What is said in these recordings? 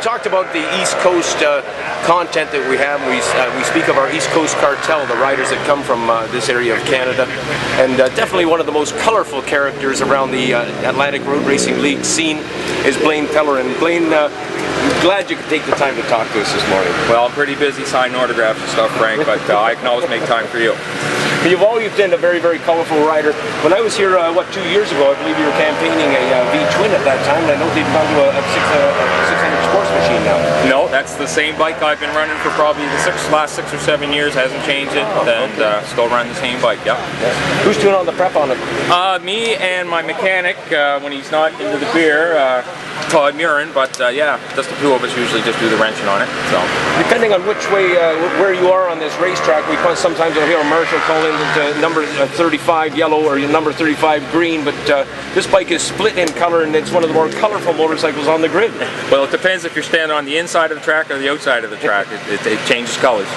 talked about the East Coast content that we have. We speak of our East Coast cartel, the riders that come from this area of Canada, and definitely one of the most colorful characters around the Atlantic Road Racing League scene is Blaine Pellerine. Blaine, I'm glad you could take the time to talk to us this morning. Well, I'm pretty busy signing autographs and stuff, Frank, but I can always make time for you. You've always been a very, very colorful rider. When I was here, 2 years ago, I believe you were campaigning a V-twin at that time, and I know they've gone to a 600 sports machine now. No, that's the same bike I've been running for probably the last 6 or 7 years. Hasn't changed it, and still running the same bike. Yep. Who's doing all the prep on it? Me and my mechanic when he's not into the beer, Todd Murin. But yeah, just the two of us usually just do the wrenching on it. So depending on which way, where you are on this racetrack, we sometimes will hear a marshal call in number 35 yellow or number 35 green, but this bike is split in color, and it's one of the more colorful motorcycles on the grid. Well, it depends if you're standing on the inside of the track or the outside of the track. It changes colors.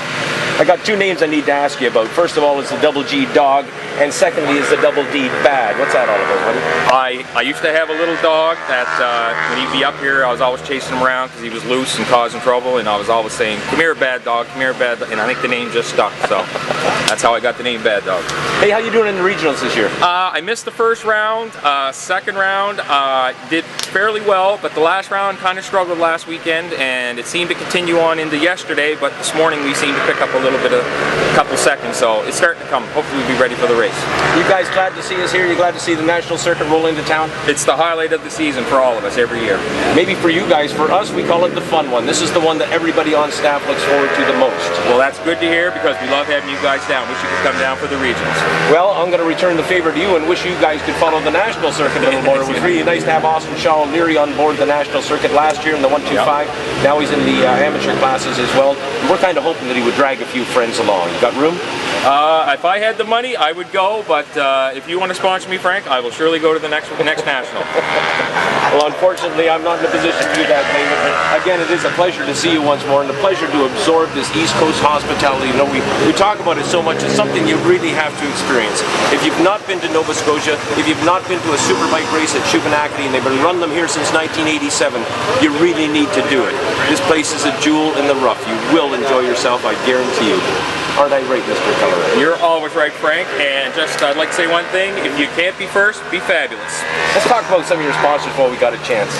I got two names I need to ask you about. First of all is the Double G Dog, and secondly is the Double D Bad. What's that all about, buddy? I used to have a little dog that when he'd be up here, I was always chasing him around because he was loose and causing trouble, and I was always saying, "Come here, bad dog, come here, bad dog," and I think the name just stuck, so that's how I got the name Bad Dog. Hey, how you doing in the regionals this year? I missed the first round. Second round did fairly well, but the last round kind of struggled last weekend, and it seemed to continue on into yesterday, but this morning we seemed to pick up a couple seconds, so it's starting to come. Hopefully we'll be ready for the race. You guys glad to see us here? You glad to see the national circuit roll into town? It's the highlight of the season for all of us every year. Maybe for you guys, for us, we call it the fun one. This is the one that everybody on staff looks forward to the most. Well, that's good to hear because we love having you guys down. Wish you could come down for the regions. Well, I'm going to return the favor to you and wish you guys could follow the national circuit a little more. It was really nice to have Austin Shaw Leary on board the national circuit last year in the 125. Yep. Now he's in the amateur classes as well. We're kind of hoping that he would drag a few friends along. You got room? If I had the money, I would go, but if you want to sponsor me, Frank, I will surely go to the next national. Well, unfortunately, I'm not in a position to do that, David. Again, it is a pleasure to see you once more, and a pleasure to absorb this East Coast hospitality. You know, we talk about it so much. It's something you really have to experience. If you've not been to Nova Scotia, if you've not been to a superbike race at Shubenacadie, and they've been running them here since 1987, you really need to do it. This place is a jewel in the rough. You will enjoy yourself, I guarantee you. Aren't I right, Mr. Carteller? You're always right, Frank, and just I'd like to say one thing, if you can't be first, be fabulous. Let's talk about some of your sponsors while we got a chance.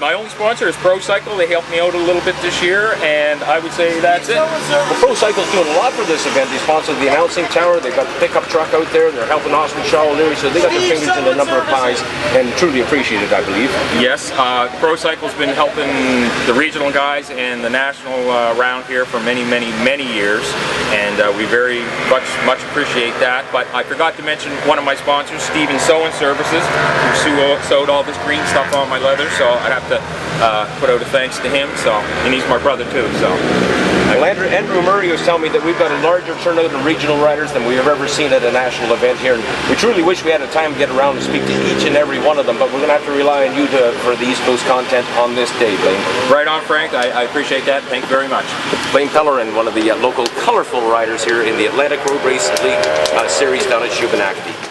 My only sponsor is Pro Cycle. They helped me out a little bit this year, and I would say that's it. Well, Pro Cycle's doing a lot for this event. They sponsored the announcing tower, they've got the pickup truck out there, they're helping Austin Shaw Leary, so they got their fingers in a number of pies, and truly appreciate it, I believe. Yes, Pro Cycle's been helping the regional guys and the national round here for many, many, many years, and we very much appreciate that. But I forgot to mention one of my sponsors, Steven Sewing Services, who sewed all this green stuff on my leather, so I'd have to put out a thanks to him, so, and he's my brother too, so. Well, Andrew Murray was telling me that we've got a larger turnout of regional riders than we've ever seen at a national event here, and we truly wish we had a time to get around and speak to each and every one of them, but we're going to have to rely on you for the East Coast content on this day, Blaine. Right on, Frank. I appreciate that. Thank you very much. Blaine Pellerine, one of the local colorful riders here in the Atlantic Road Race League series down at Shubenacadie.